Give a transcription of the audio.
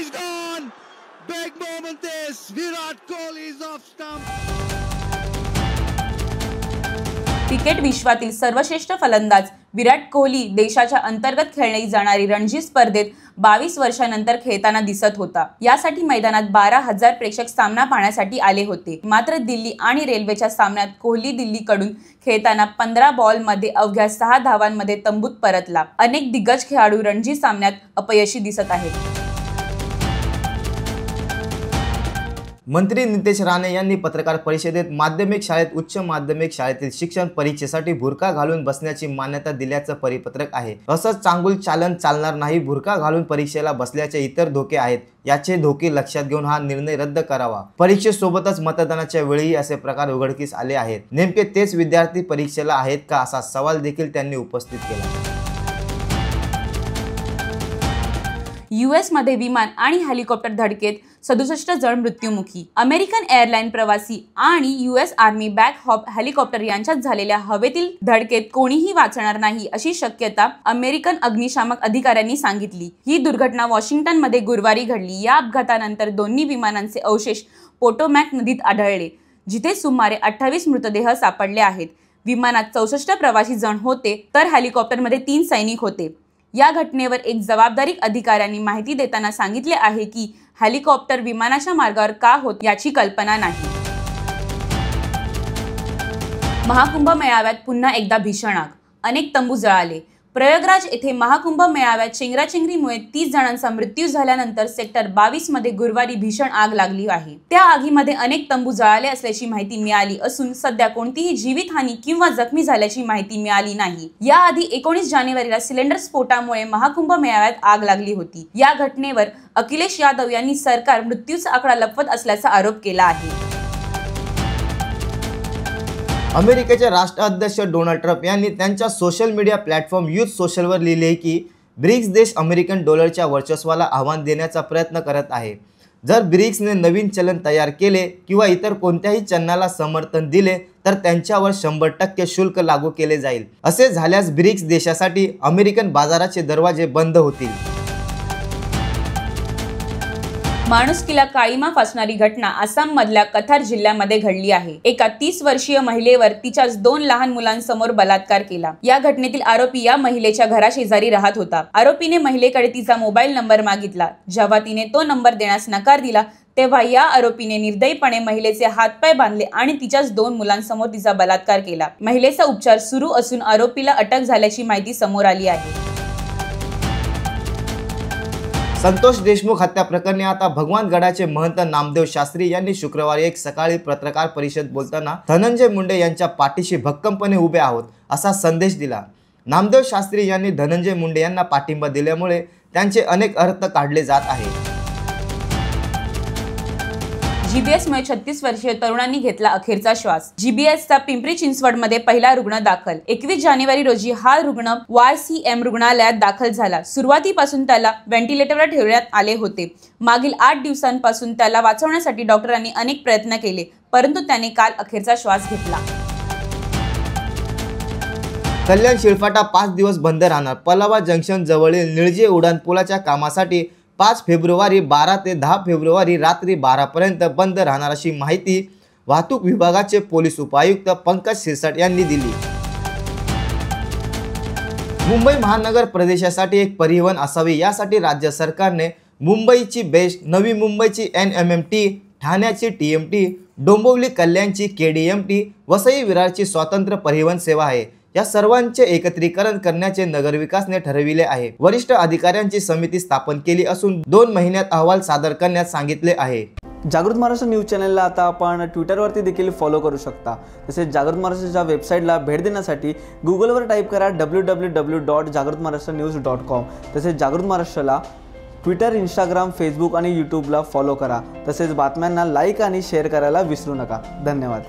is gone. Big moment this. Virat Kohli is off stump. Cricket विश्वातील सर्वश्रेष्ठ फलंदाज विराट कोहली देशाच्या अंतर्गत खेळली जाणारी रणजी स्पर्धेत 22 वर्षांनंतर खेळताना दिसत होता। यासाठी मैदानात 12,000 प्रेक्षक सामना पाहण्यासाठी आले होते। मात्र दिल्ली आणि रेल्वेच्या सामन्यात कोहली दिल्लीकडून खेळताना 15 बॉलमध्ये अवघ्या 6 धावांमध्ये तंबूत परतला। अनेक दिग्गज खेळाडू रणजी सामन्यात अपयशी दिसत आहेत। मंत्री नितेश राणे यांनी पत्रकार परिषदेत माध्यमिक शाळेत उच्च माध्यमिक शाळेतील शिक्षण परीक्षेसाठी बुरखा घालून बसण्याची मान्यता दिल्याचं परिपत्रक आहे। असंच चांगुल चालन चालणार नाही, बुरखा घालून परीक्षेला बसल्याचे इतर धोके आहेत, याचे धोके लक्षात घेऊन हा निर्णय रद्द करावा। परीक्षेसोबतच मतदानाच्या वेळी असे प्रकार उघडकीस आले आहेत। नेमके तेच विद्यार्थी परीक्षेला आहेत का असा सवाल देखील त्यांनी उपस्थित केला। US मध्ये विमान आणि हेलिकॉप्टर धडकेत 67 जण मृत्युमुखी। अमेरिकन एअरलाइन प्रवासी आणि US army back hop helicopter यांच्यात झालेल्या हवेतील धडकेत कोणीही वाचणार नाही अशी शक्यता अमेरिकन अग्निशामक अधिकाऱ्यांनी सांगितली। ही दुर्घटना वॉशिंग्टन मध्ये गुरुवारी घडली। या अपघातानंतर दोन्ही विमानांचे अवशेष पोटोमॅक नदीत आढळले, जिथे सुमारे 28 मृतदेह सापडले आहेत। विमानात 64 प्रवासी जण होते तर हेलिकॉप्टरमध्ये 3 सैनिक होते। या घटनेवर एक जबाबदारी अधिकाऱ्यांनी माहिती देताना सांगितले आहे की हेलिकॉप्टर विमानाच्या मार्गावर का होत याची कल्पना नाही। महाकुंभ मेळाव्यात पुन्हा एकदा भीषण आग, अनेक तंबू जळाले। प्रयागराज येथे महाकुंभ मेळाव्यात चेंगराचेंगरीमुळे 30 जणांचा मृत्यू झाल्यानंतर सेक्टर 22 मध्ये गुरुवारी भीषण आग लागली आहे। त्या आगीमध्ये अनेक तंबू जळाले असल्याची माहिती मिळाली असून सध्या कोणतीही जीवितहानी किंवा जखमी झाल्याची माहिती मिळाली नाही। याआधी 19 जानेवारीला सिलेंडर स्फोटामुळे महाकुंभ मेळाव्यात आग लागली होती। या घटनेवर अखिलेश यादव यांनी सरकार मृत्यूचा आकडा लपवत असल्याचा आरोप केला आहे। अमेरिकेचे राष्ट्राध्यक्ष डोनाल्ड ट्रम्प यांनी त्यांच्या सोशल मीडिया प्लॅटफॉर्म यूथ सोशलवर लिहिले की ब्रिक्स देश अमेरिकन डॉलरच्या वर्चस्वाला आव्हान देण्याचा प्रयत्न करत आहे। जर ब्रिक्सने नवीन चलन तयार केले किंवा इतर कोणत्याही चलनाला समर्थन दिले तर त्यांच्यावर 100% शुल्क लागू केले जाईल। असे झाल्यास ब्रिक्स देशासाठी अमेरिकन बाजाराचे दरवाजे बंद होतील। माणुसकीला काळीमा फासणारी घटना आसाम मधल्या कथार जिल्ह्यामध्ये घडली आहे। एका 30 वर्षीय महिलेवर तिच्याच 2 लहान मुलांसमोर बलात्कार केला। या घटनेतील आरोपी या महिलेच्या घराशेजारी राहत होता। आरोपीने महिलेकडे तिचा मोबाईल नंबर मागितला। जेव्हा तिने तो नंबर देण्यास नकार दिला तेव्हा या आरोपीने निर्दयीपणे महिलेचे हातपाय बांधले आणि तिच्याच 2 मुलांसमोर तिचा बलात्कार केला। महिलेचा उपचार सुरू असून आरोपीला अटक झाल्याची माहिती समोर आली आहे। संतोष देशमुख हत्या प्रकरणी आता भगवानगडाचे महंत नामदेव शास्त्री यांनी शुक्रवारी एक सकाळी पत्रकार परिषद बोलताना धनंजय मुंडे यांच्या पाठीशी भक्कमपणे उभे आहोत असा संदेश दिला। नामदेव शास्त्री यांनी धनंजय मुंडे यांना पाठिंबा दिल्यामुळे त्यांचे अनेक अर्थ काढले जात आहेत। GBS मुळे 36 वर्षीय तरुणांनी घेतला अखेरचा श्वास। GBSचा पिंपरी चिंचवडमध्ये पहिला रुग्ण दाखल। 21 जानेवारी रोजी हा रुग्ण YCM रुग्णालयात दाखल झाला। सुरुवातीपासून त्याला व्हेंटिलेटरवर ठेवण्यात आले होते। मागील 8 दिवसांपासून त्याला वाचवण्यासाठी डॉक्टरांनी अनेक प्रयत्न केले, परंतु त्याने काल अखेरचा श्वास घेतला। कल्याण शिळफाटा 5 दिवस बंद राहणार। पलावा जंक्शन जवळील निळजे उड्डाणपुलाच्या कामासाठी 5 फेब्रुवारी 12 ते 10 फेब्रुवारी रात्री 12 पर्यंत बंद राहणार अशी माहिती वाहतूक विभागाचे पोलीस उपायुक्त पंकज सिरसाट यांनी दिली। मुंबई महानगर प्रदेशासाठी एक परिवहन असावे यासाठी राज्य सरकारने मुंबईची बेस्ट, नवी मुंबईची NMMT, ठाण्याची TMT, डोंबिवली कल्याणची KDMT, वसई विरारची स्वतंत्र परिवहन सेवा आहे। या सर्वांचे एकत्रीकरण करण्याचे नगरविकासने ठरविले आहे। वरिष्ठ अधिकाऱ्यांची समिती स्थापन केली असून 2 महिन्यात अहवाल सादर करण्यास सांगितले आहे। जागृत महाराष्ट्र न्यूज चॅनलला आता आपण ट्विटरवरती देखील फॉलो करू शकता। तसेच जागृत महाराष्ट्राच्या वेबसाईटला भेट देण्यासाठी गुगलवर टाईप करा www.jagrutmaharashtranews.com। तसेच जागृत महाराष्ट्राला ट्विटर, इंस्टाग्राम, फेसबुक आणि यूट्यूबला फॉलो करा। तसेच बातम्यांना लाईक आणि शेअर करायला विसरू नका। धन्यवाद।